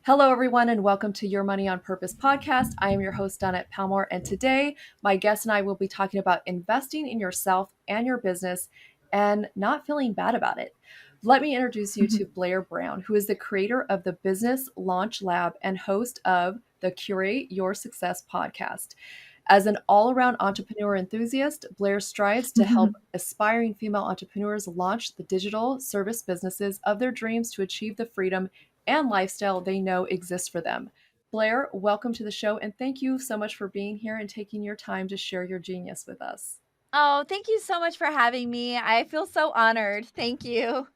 Hello, everyone, and welcome to Your Money on Purpose podcast. I am your host, Donette Palmore, and today my guest and I will be talking about investing in yourself and your business and not feeling bad about it. Let me introduce you to Blaire Brown, who is the creator of the Business Launch Lab and host of the Curate Your Success podcast. As an all around entrepreneur enthusiast, Blaire strives to help aspiring female entrepreneurs launch the digital service businesses of their dreams to achieve the freedom and lifestyle they know exists for them. Blaire, welcome to the show, and thank you so much for being here and taking your time to share your genius with us. Oh, thank you so much for having me. I feel so honored. Thank you.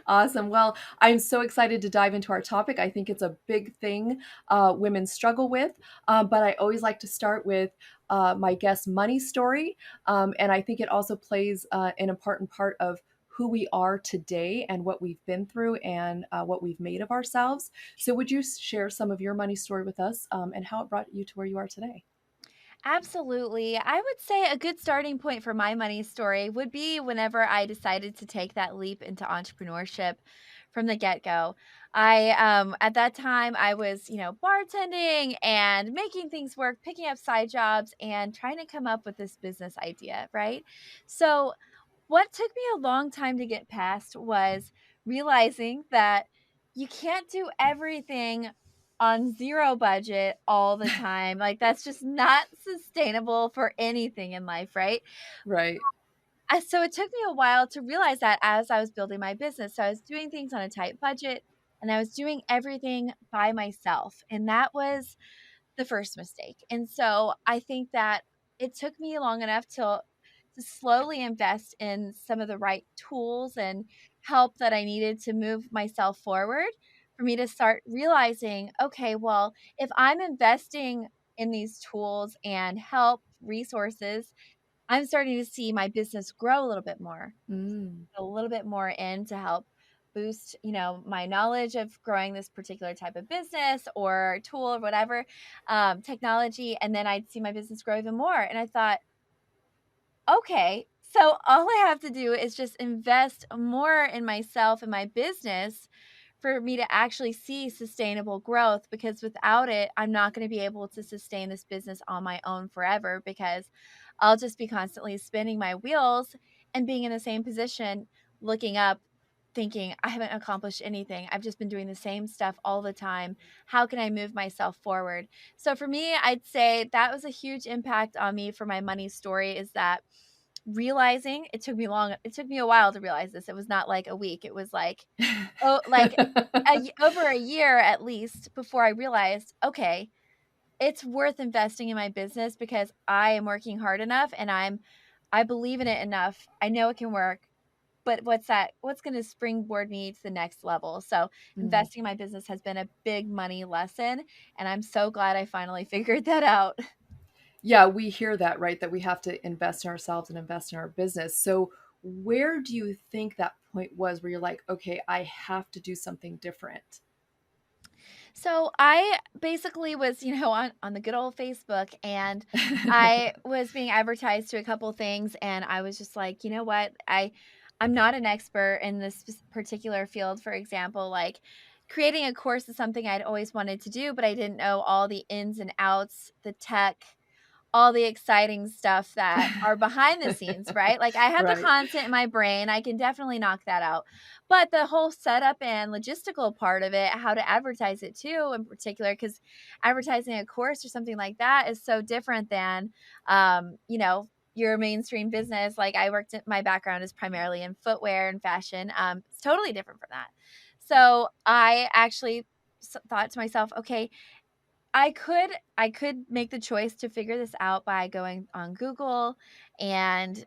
Awesome. Well, I'm so excited to dive into our topic. I think it's a big thing women struggle with, but I always like to start with my guest money story. And I think it also plays an important part of who we are today and what we've been through and what we've made of ourselves. So, would you share some of your money story with us and how it brought you to where you are today? Absolutely. I would say a good starting point for my money story would be whenever I decided to take that leap into entrepreneurship from the get-go. At that time I was, bartending and making things work, picking up side jobs and trying to come up with this business idea, right? So what took me a long time to get past was realizing that you can't do everything on 0 budget all the time. Like, that's just not sustainable for anything in life, right? Right. So it took me a while to realize that as I was building my business. So I was doing things on a tight budget and I was doing everything by myself. And that was the first mistake. And so I think that it took me long enough to slowly invest in some of the right tools and help that I needed to move myself forward for me to start realizing, okay, well, if I'm investing in these tools and help resources, I'm starting to see my business grow a little bit more, Mm. a little bit more in to help boost, my knowledge of growing this particular type of business or tool or whatever, technology. And then I'd see my business grow even more. And I thought, okay, so all I have to do is just invest more in myself and my business for me to actually see sustainable growth, because without it, I'm not going to be able to sustain this business on my own forever, because I'll just be constantly spinning my wheels and being in the same position, looking up, thinking, I haven't accomplished anything. I've just been doing the same stuff all the time. How can I move myself forward? So for me, I'd say that was a huge impact on me for my money story, is that realizing it took me a while to realize this. It was not like a week. It was like, oh, like over a year at least before I realized, okay, it's worth investing in my business because I am working hard enough and I believe in it enough. I know it can work, but what's going to springboard me to the next level? So, Mm. investing in my business has been a big money lesson, and I'm so glad I finally figured that out. Yeah, we hear that, right? That we have to invest in ourselves and invest in our business. So, where do you think that point was where you're like, okay, I have to do something different? So I basically was, on the good old Facebook, and I was being advertised to a couple things, and I was just like, you know what? I'm not an expert in this particular field. For example, like creating a course is something I'd always wanted to do, but I didn't know all the ins and outs, the tech, all the exciting stuff that are behind the scenes, right? Like, I have the Right. content in my brain, I can definitely knock that out. But the whole setup and logistical part of it, how to advertise it too, in particular, because advertising a course or something like that is so different than, your mainstream business. Like, my background is primarily in footwear and fashion. It's totally different from that. So I actually thought to myself, okay, I could make the choice to figure this out by going on Google and,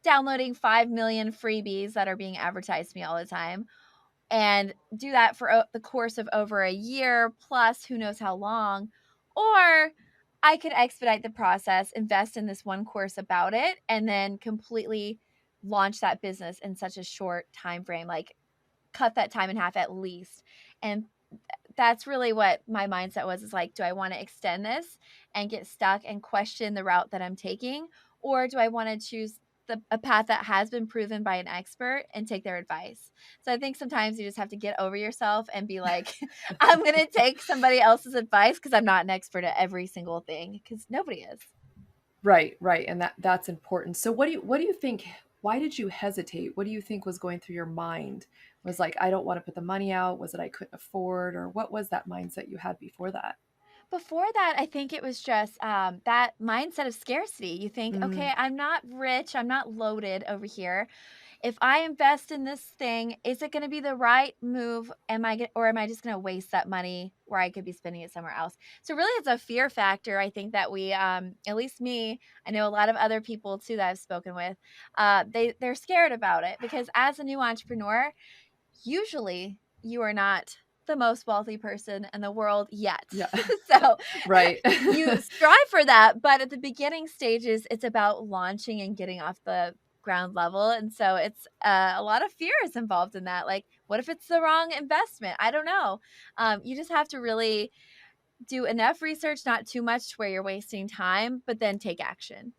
downloading 5 million freebies that are being advertised to me all the time, and do that for the course of over a year plus who knows how long. Or I could expedite the process, invest in this one course about it, and then completely launch that business in such a short time frame, like cut that time in half at least. And that's really what my mindset was, is like, do I want to extend this and get stuck and question the route that I'm taking? Or do I want to choose a path that has been proven by an expert and take their advice. So I think sometimes you just have to get over yourself and be like, I'm going to take somebody else's advice because I'm not an expert at every single thing, because nobody is. Right, right. And that's important. So what do you think, why did you hesitate? What do you think was going through your mind? Was like, I don't want to put the money out? Was it I couldn't afford? Or what was that mindset you had before that? Before that, I think it was just that mindset of scarcity. You think, Mm, okay, I'm not rich, I'm not loaded over here. If I invest in this thing, is it going to be the right move? Or am I just going to waste that money where I could be spending it somewhere else? So really, it's a fear factor. I think that we, at least me, I know a lot of other people too that I've spoken with, they're scared about it because as a new entrepreneur, usually you are not the most wealthy person in the world yet. yeah, So right. you strive for that, but at the beginning stages, it's about launching and getting off the ground level. And so it's a lot of fear is involved in that. Like, what if it's the wrong investment? I don't know. You just have to really do enough research, not too much to where you're wasting time, but then take action.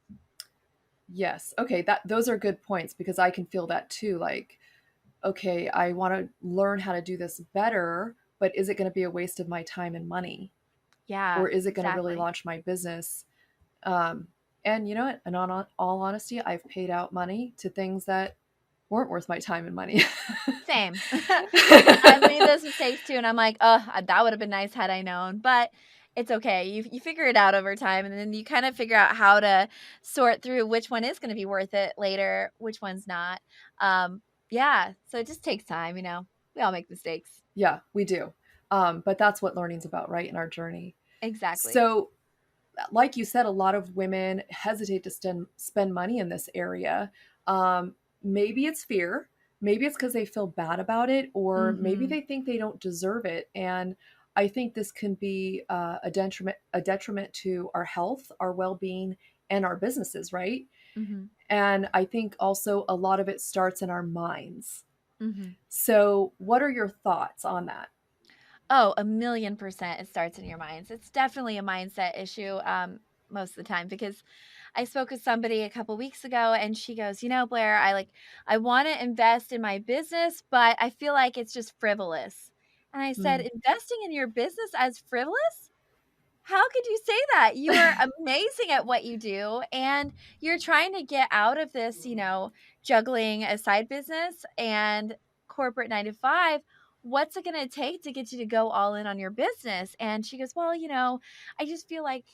Yes. Okay, that those are good points because I can feel that too. Like, okay, I want to learn how to do this better, but is it going to be a waste of my time and money? Yeah, Or is it going to really exactly. launch my business? Um, and you know what? And on all honesty, I've paid out money to things that weren't worth my time and money. Same. I've made those mistakes too, and I'm like, "Oh, that would have been nice had I known." But it's okay. You figure it out over time, and then you kind of figure out how to sort through which one is going to be worth it later, which one's not. Yeah. So it just takes time. We all make mistakes. Yeah, we do. But that's what learning's about, right? In our journey. Exactly. So, like you said, a lot of women hesitate to spend money in this area. Maybe it's fear. Maybe it's because they feel bad about it, or maybe Mm-hmm. they think they don't deserve it. And I think this can be a detriment to our health, our well-being, and our businesses, right? Mm-hmm. And I think also a lot of it starts in our minds. Mm-hmm. So, what are your thoughts on that? Oh, 1,000,000% it starts in your minds. It's definitely a mindset issue, most of the time, because I spoke with somebody a couple weeks ago and she goes, Blair, I want to invest in my business, but I feel like it's just frivolous. And I said, Mm. investing in your business as frivolous? How could you say that? You are amazing at what you do, and you're trying to get out of this, juggling a side business and corporate 9 to 5. What's it going to take to get you to go all in on your business? And she goes, well, I just feel like,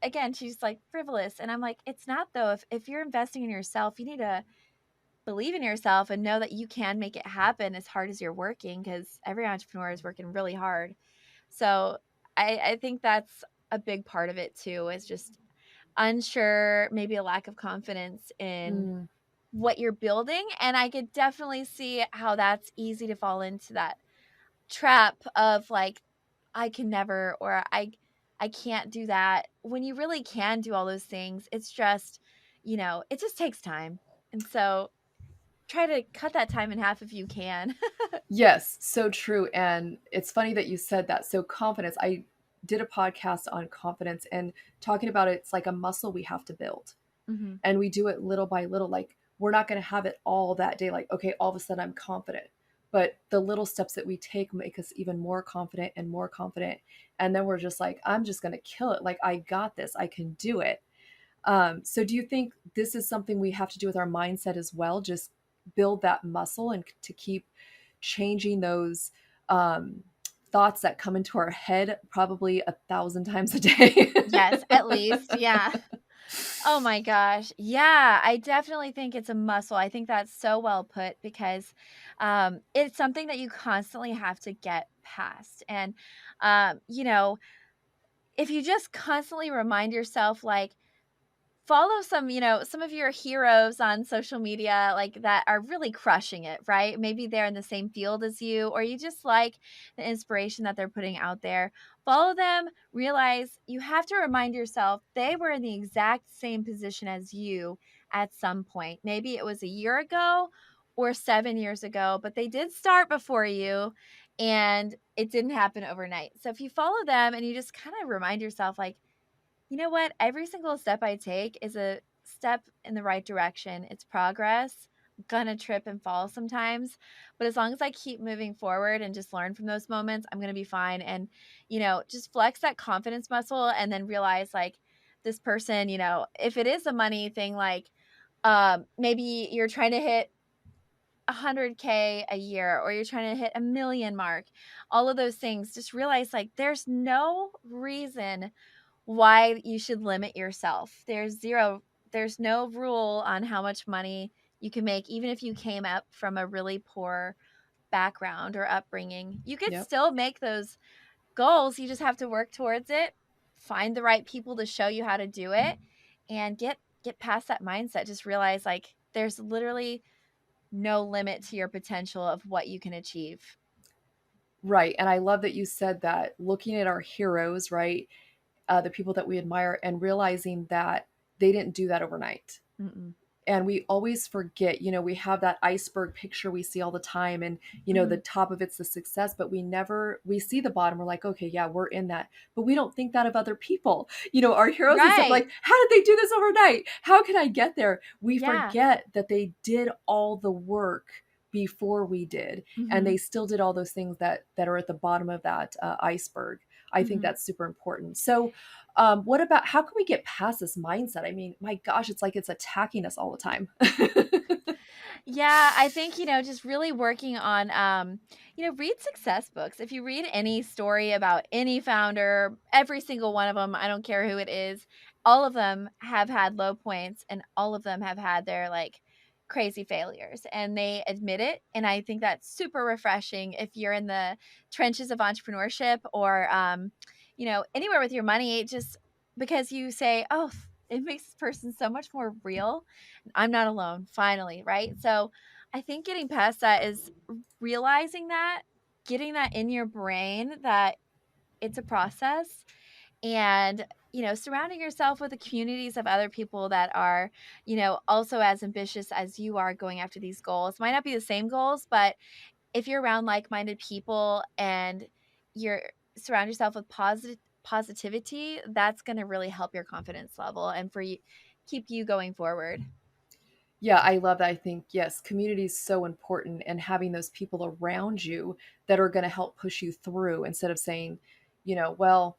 again, she's like frivolous. And I'm like, it's not though. If you're investing in yourself, you need to believe in yourself and know that you can make it happen as hard as you're working, because every entrepreneur is working really hard. So I think that's a big part of it too, is just unsure, maybe a lack of confidence in Mm. what you're building. And I could definitely see how that's easy to fall into that trap of like, I can never, or I can't do that. When you really can do all those things, it's just, it just takes time. And so try to cut that time in half if you can. Yes, so true. And it's funny that you said that. So, confidence, I did a podcast on confidence and talking about it's like a muscle we have to build. Hmm. And we do it little by little. Like, we're not going to have it all that day. Like, okay, all of a sudden I'm confident. But the little steps that we take make us even more confident and more confident. And then we're just like, I'm just going to kill it. Like, I got this. I can do it. So, do you think this is something we have to do with our mindset as well? Just build that muscle and to keep changing those um, thoughts that come into our head probably 1,000 times a day. Yes, at least. Yeah. Oh my gosh. Yeah, I definitely think it's a muscle. I think that's so well put because it's something that you constantly have to get past. And, if you just constantly remind yourself, like, follow some of your heroes on social media, like, that are really crushing it, right? Maybe they're in the same field as you, or you just like the inspiration that they're putting out there. Follow them, realize you have to remind yourself they were in the exact same position as you at some point. Maybe it was a year ago or 7 years ago, but they did start before you and it didn't happen overnight. So if you follow them and you just kind of remind yourself, like, you know what? Every single step I take is a step in the right direction. It's progress. I'm gonna trip and fall sometimes, but as long as I keep moving forward and just learn from those moments, I'm gonna be fine. And, just flex that confidence muscle and then realize like this person, if it is a money thing, like maybe you're trying to hit 100K a year or you're trying to hit a million mark, all of those things, just realize like there's no reason why you should limit yourself. There's no rule on how much money you can make, even if you came up from a really poor background or upbringing. You could Yep. still make those goals. You just have to work towards it, find the right people to show you how to do it, and get past that mindset. Just realize like there's literally no limit to your potential of what you can achieve. Right. And I love that you said that, looking at our heroes, right? The people that we admire, and realizing that they didn't do that overnight. Mm-mm. And we always forget, we have that iceberg picture we see all the time, and the Mhm. top of it's the success, but we see the bottom. We're like, okay, yeah, we're in that, but we don't think that of other people, our heroes and stuff. Right. Like, how did they do this overnight? How can I get there? We Yeah. forget that they did all the work before we did, and Mhm. they still did all those things that are at the bottom of that iceberg. I think Mhm. that's super important. So what about, how can we get past this mindset? I mean, my gosh, it's like it's attacking us all the time. Yeah, I think, just really working on, read success books. If you read any story about any founder, every single one of them, I don't care who it is, all of them have had low points and all of them have had their like crazy failures and they admit it. And I think that's super refreshing if you're in the trenches of entrepreneurship or, anywhere with your money, just because you say, oh, it makes this person so much more real. I'm not alone, finally, right? So I think getting past that is realizing that, getting that in your brain that it's a process and, surrounding yourself with the communities of other people that are, also as ambitious as you are going after these goals. Might not be the same goals, but if you're around like-minded people and you're surround yourself with positivity, that's going to really help your confidence level and for you keep you going forward. Yeah, I love that. I think, yes, community is so important, and having those people around you that are going to help push you through, instead of saying, well,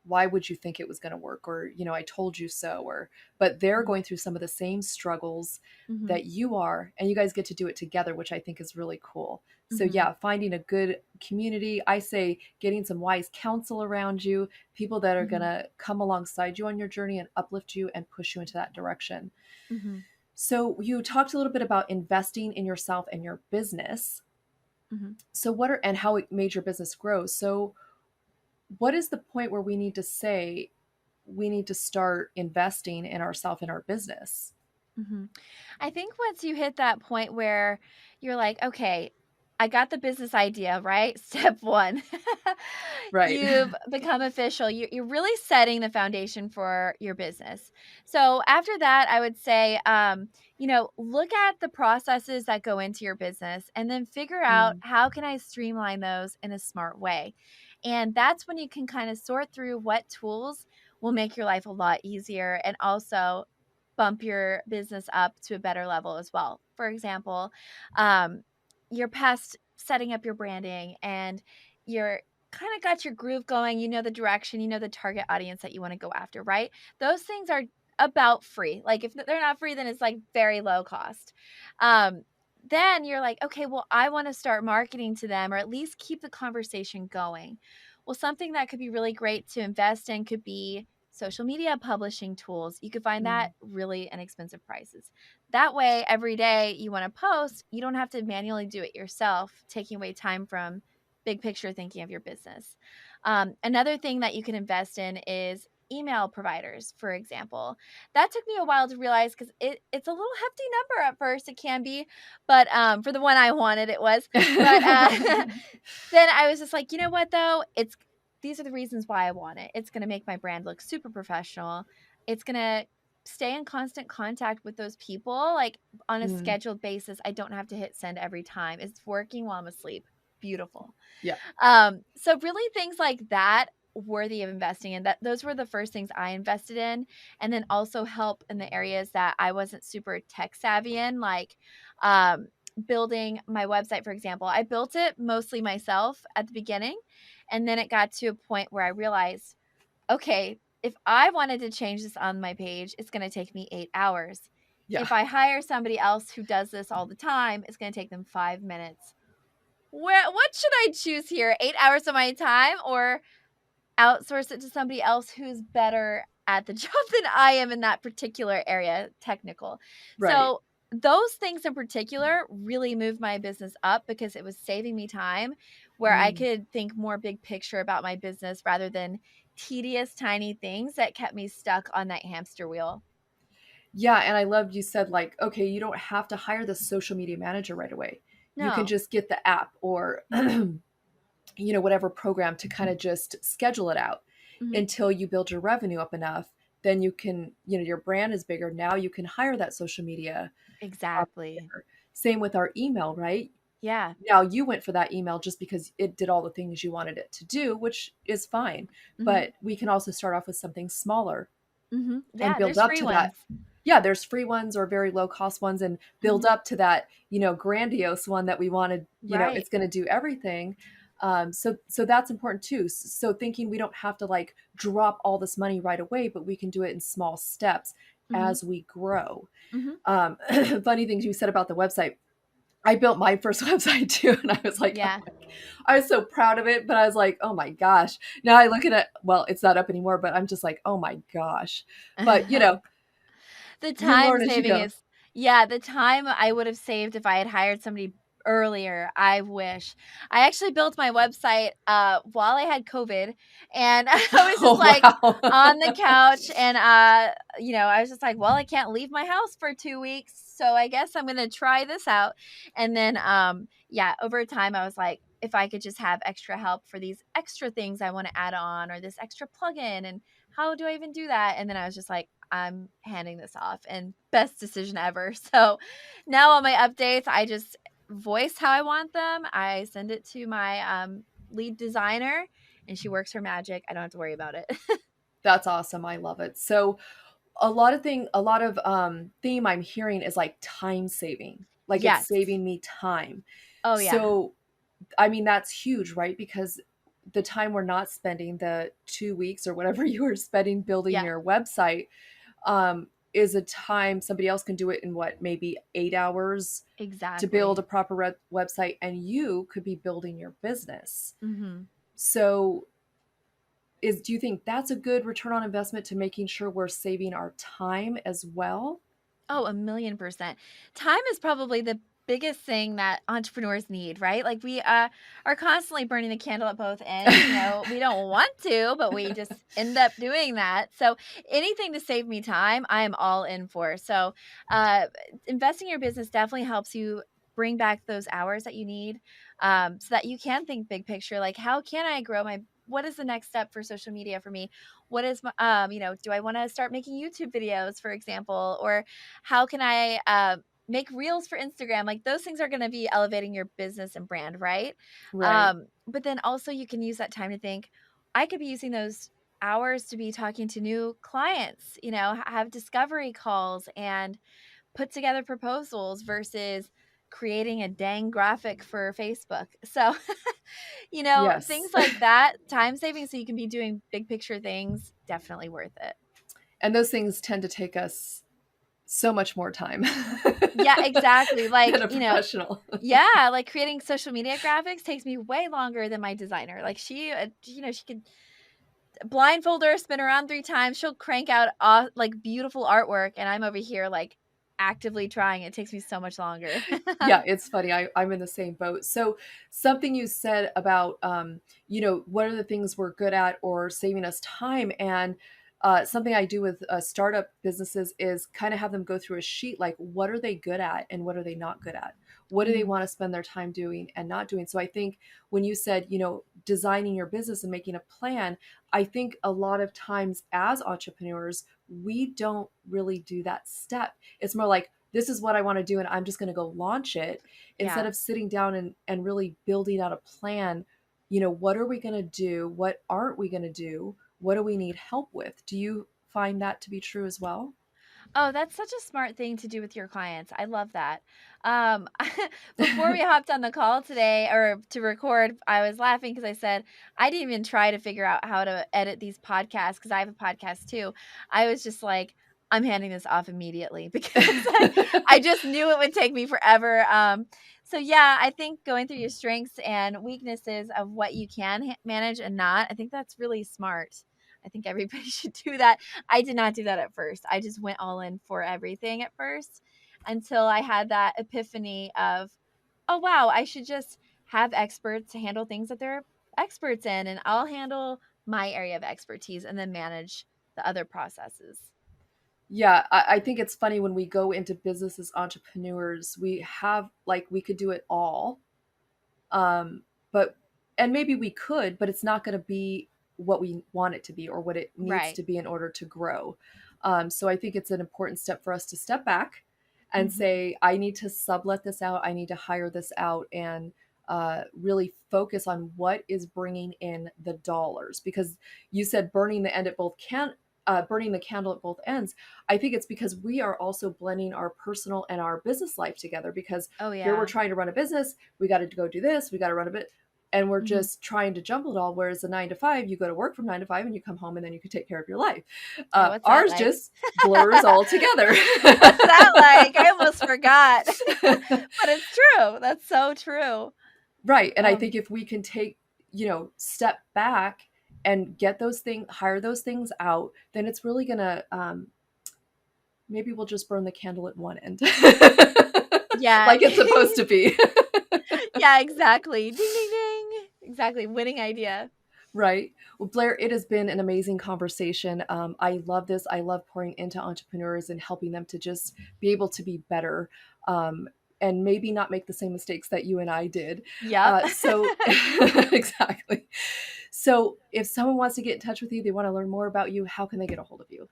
why would you think it was going to work? Or, I told you so. Or, but they're Mhm. going through some of the same struggles Mhm. that you are, and you guys get to do it together, which I think is really cool. So, Mhm. yeah, finding a good community, I say getting some wise counsel around you, people that are going Mhm. to come alongside you on your journey and uplift you and push you into that direction. Mhm. So you talked a little bit about investing in yourself and your business. Mhm. So and how it made your business grow. So what is the point where we need to say we need to start investing in ourselves and our business? Mhm. I think once you hit that point where you're like, "Okay, I got the business idea," right? Step 1. Right. You've become official. You're really setting the foundation for your business. So after that, I would say, look at the processes that go into your business and then figure out Mm, how can I streamline those in a smart way. And that's when you can kind of sort through what tools will make your life a lot easier and also bump your business up to a better level as well. For example, um, you're past setting up your branding and you're kind of got your groove going, you know the direction, you know the target audience that you want to go after, right? Those things are about free. Like if they're not free, then it's like very low cost. Um, then you're like, okay, well, I want to start marketing to them or at least keep the conversation going. Well, something that could be really great to invest in could be social media publishing tools. You could find that mm, really inexpensive prices. That way, every day you want to post, you don't have to manually do it yourself, taking away time from big picture thinking of your business. Another thing that you can invest in is email providers, for example. That took me a while to realize because it's a little hefty number at first. It can be, but for the one I wanted, it was. But then I was just like, you know what though? These are the reasons why I want it. It's going to make my brand look super professional. It's going to stay in constant contact with those people like on a mm, scheduled basis. I don't have to hit send every time. It's working while I'm asleep. Beautiful. yeah. So really things like that worthy of investing in. That those were the first things I invested in, and then also help in the areas that I wasn't super tech savvy in, like um, building my website, for example. I built it mostly myself at the beginning, and then it got to a point where I realized, okay, if I wanted to change this on my page, it's going to take me 8 hours. Yeah. If I hire somebody else who does this all the time, it's going to take them 5 minutes. What should I choose here? 8 hours of my time, or outsource it to somebody else who's better at the job than I am in that particular area, technical. Right. So those things in particular really moved my business up because it was saving me time where I Mm. could think more big picture about my business rather than tedious tiny things that kept me stuck on that hamster wheel. Yeah, and I loved you said like, okay, you don't have to hire the social media manager right away. You can No. just get the app or Mhm. whatever program to kind of just schedule it out Mhm. until you build your revenue up enough. Then you can, your brand is bigger. Now you can hire that social media Exactly. operator. Same with our email, right? Yeah. Now you went for that email just because it did all the things you wanted it to do, which is fine. Mhm. But we can also start off with something smaller Mhm. and Yeah, build there's up free to that. ones. Yeah, there's free ones or very low cost ones and build Mhm. up to that, grandiose one that we wanted, Right. it's going to do everything. So that's important too. So thinking we don't have to like drop all this money right away, but we can do it in small steps Mhm. as we grow. Mhm. Funny things you said about the website. I built my first website too, and I was like, oh Yeah. my, I was so proud of it, but I was like, oh my gosh. Now I look at it, well, it's not up anymore, but I'm just like, oh my gosh. But The you time learn as you saving go. is yeah, the time I would have saved if I had hired somebody earlier, I wish. I actually built my website, while I had COVID, and I was just, Oh like, wow. on the couch, and, I was just like, "Well, I can't leave my house for 2 weeks, so I guess I'm gonna try this out." And then, yeah, over time, I was like, if I could just have extra help for these extra things I wanna add on or this extra plugin, and how do I even do that? And then I was just like, I'm handing this off, and best decision ever. So now all my updates, I just voice how I want them. I send it to my lead designer and she works her magic. I don't have to worry about it. That's awesome. I love it. So a lot of theme I'm hearing is like time saving. Like it's Yes. saving me time. Oh, yeah. So I mean that's huge, right? Because the time we're not spending, the 2 weeks or whatever you were spending building Yeah. your website, is a time somebody else can do it in what, maybe 8 hours to build Exactly. a proper website, and you could be building your business. Hmm. So do you think that's a good return on investment to making sure we're saving our time as well? Oh, 1,000,000%. Time is probably the biggest thing that entrepreneurs need, right? Like we are constantly burning the candle at both ends. We don't want to, but we just end up doing that. So anything to save me time, I am all in for. So uh, investing in your business definitely helps you bring back those hours that you need, so that you can think big picture. Like, how can I grow my what is the next step for social media for me? What is my, do I want to start making YouTube videos, for example, or how can I make reels for Instagram? Like those things are going to be elevating your business and brand, right? Right. But then also you can use that time to think, I could be using those hours to be talking to new clients, have discovery calls and put together proposals versus creating a dang graphic for Facebook. So, Yes. things like that, time saving so you can be doing big picture things, definitely worth it. And those things tend to take us so much more time Yeah, exactly. than Like, a professional. yeah, like creating social media graphics takes me way longer than my designer. Like she could blindfold her, spin her around 3 times. She'll crank out like beautiful artwork, and I'm over here like actively trying. It takes me so much longer. Yeah, it's funny. I'm in the same boat. So something you said about, what are the things we're good at or saving us time? And something I do with startup businesses is kind of have them go through a sheet like, what are they good at and what are they not good at? What do they Mhm. want to spend their time doing and not doing? So I think when you said, designing your business and making a plan, I think a lot of times as entrepreneurs, we don't really do that step. It's more like, this is what I want to do and I'm just going to go launch it instead Yeah. of sitting down and really building out a plan what are we going to do? What aren't we going to do? What do we need help with? Do you find that to be true as well? Oh, that's such a smart thing to do with your clients. I love that. Um, before we hopped on the call today or to record, I was laughing because I said I didn't even try to figure out how to edit these podcasts because I have a podcast too. I was just like, I'm handing this off immediately because I just knew it would take me forever. So yeah, I think going through your strengths and weaknesses of what you can manage and not, I think that's really smart. I think everybody should do that. I did not do that at first. I just went all in for everything at first until I had that epiphany of, oh, wow, I should just have experts to handle things that they're experts in, and I'll handle my area of expertise and then manage the other processes. Yeah, I think it's funny when we go into business as entrepreneurs, we have like we could do it all. Um, but and maybe we could, but it's not going to be what we want it to be or what it needs Right. to be in order to grow. So I think it's an important step for us to step back and Mm-hmm. say, I need to sublet this out. I need to hire this out and really focus on what is bringing in the dollars. Because you said burning the end at both burning the candle at both ends. I think it's because we are also blending our personal and our business life together. Because Oh, here we're yeah. trying to run a business, we got to go do this, we got to run a bit, and we're Mm-hmm. just trying to jumble it all. Whereas a 9 to 5, you go to work from 9 to 5 and you come home and then you can take care of your life. Oh, what's that Ours like? just blurs all together. What's that like? I almost forgot. But it's true. That's so true. Right. And I Um, think if we can take, step back and get those things, hire those things out, then it's really going to, maybe we'll just burn the candle at one end. yeah. Like it's supposed to be. Yeah, exactly. Ding, ding, ding. Exactly. Winning idea. Right. Well, Blair, it has been an amazing conversation. I love this. I love pouring into entrepreneurs and helping them to just be able to be better, and maybe not make the same mistakes that you and I did. Yep. So, exactly. So, if someone wants to get in touch with you, they want to learn more about you, how can they get a hold of you?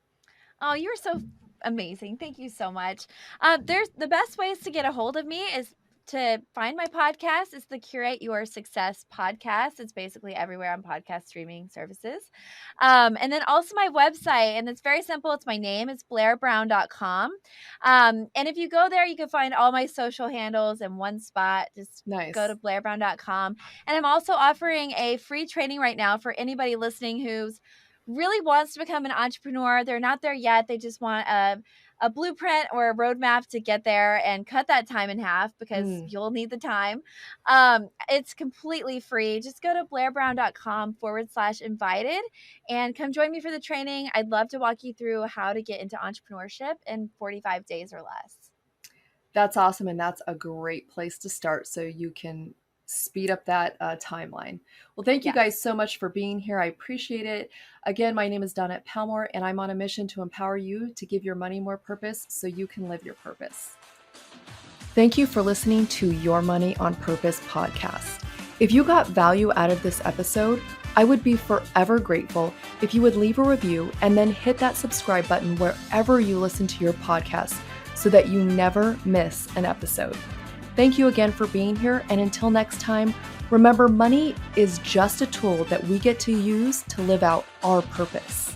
Oh, you're so amazing. Thank you so much. There's the best ways to get a hold of me is to find my podcast. It's the Curate Your Success podcast. It's basically everywhere on podcast streaming services. And then also my website, and it's very simple. It's my name. It's blairebrown.com. And if you go there, you can find all my social handles in one spot. Just go to Nice. blairebrown.com. And I'm also offering a free training right now for anybody listening who's really wants to become an entrepreneur. They're not there yet. They just want a blueprint or a roadmap to get there and cut that time in half because Mm. you'll need the time. It's completely free. Just go to blairebrown.com/invited and come join me for the training. I'd love to walk you through how to get into entrepreneurship in 45 days or less. That's awesome. And that's a great place to start so you can speed up that timeline. Well, thank you Yes. guys so much for being here. I appreciate it. Again, my name is Donnette Palmore, and I'm on a mission to empower you to give your money more purpose so you can live your purpose. Thank you for listening to Your Money on Purpose podcast. If you got value out of this episode, I would be forever grateful if you would leave a review and then hit that subscribe button wherever you listen to your podcast so that you never miss an episode. Thank you again for being here, and until next time, remember, money is just a tool that we get to use to live out our purpose.